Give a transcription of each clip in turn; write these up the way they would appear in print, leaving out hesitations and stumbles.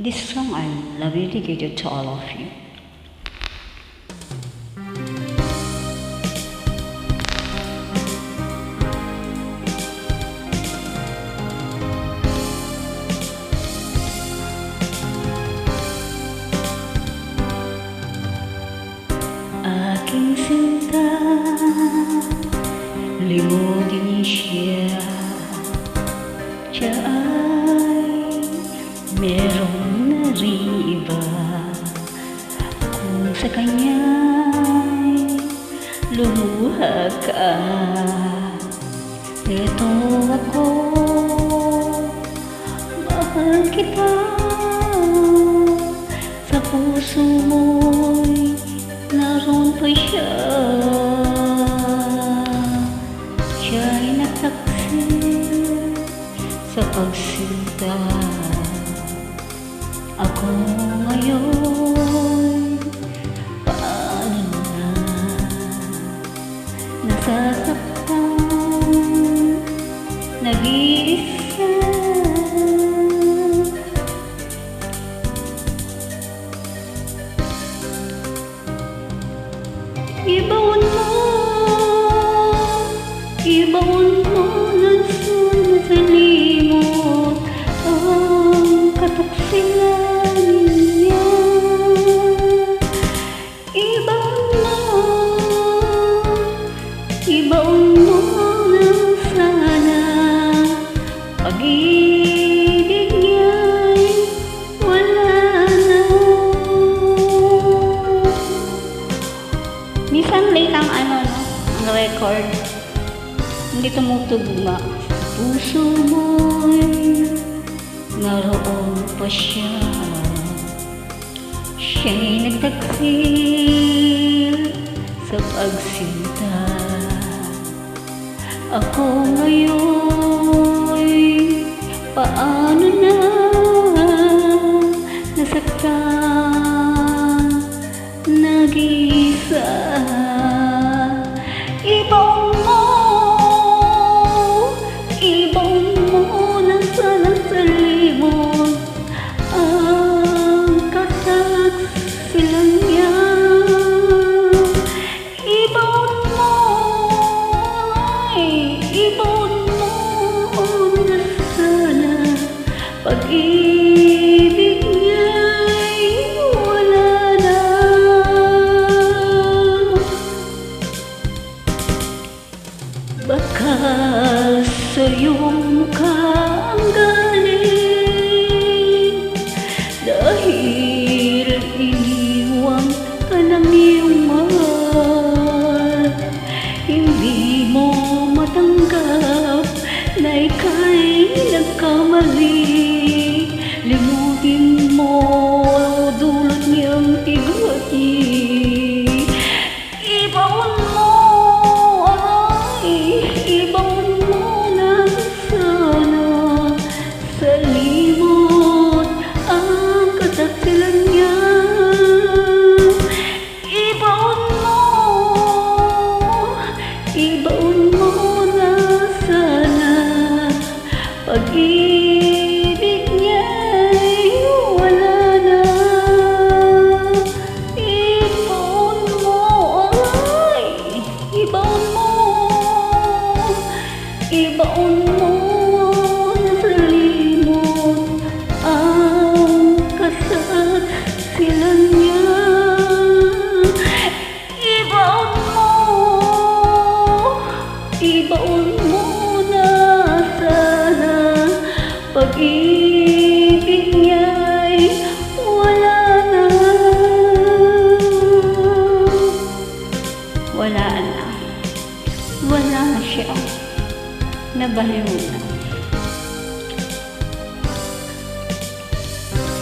This song I'm dedicated to all of you. Aking sinta, limutin siya. Siya ay meron na rin iba. Kung sa kanya'y lumuha ka, eto ako, mahal kita. Sa puso mo'y naroon pa siya. Siya'y nagsaksi sa pagsinta. Ako ngayon, paano na? Nasasaktan, nag-iisa. Ibaon mo ng sa limot ang katuksilan niya. Ibaon mo ng sana pag-ibig niya'y wala na. Minsan late ang ang record, hindi tumutugma. Puso mo'y naroon pa siya. Siya'y nagtaksil sa pagsinta. Ako ngayon, paano na? Nasaktan, nag-iisa. Ibaon mo na sana sa limot ang kataksilan niya. Ibaon mo na sana pag-ibig niya'y wala na. Baka sa iyong mukha ang galing, dahil iniwan ka ng iyong mahal. Hindi mo matanggap na ika'y nagkamali. Limutin mo dulot niyang igati. Ibaon mo na sana sa limot ang kataksilan niya. Ibaon mo na sana pag-ibig niya'y wala na. Ibaon mo na sa limot ang kasaksilan niya. Ibaon mo na sana pag-ibig niya'y wala na. Wala na siya. Nabaliw na.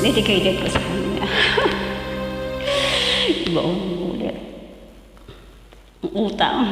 Dedicated ko sa kanya. Ibaon mo ulit ang utang.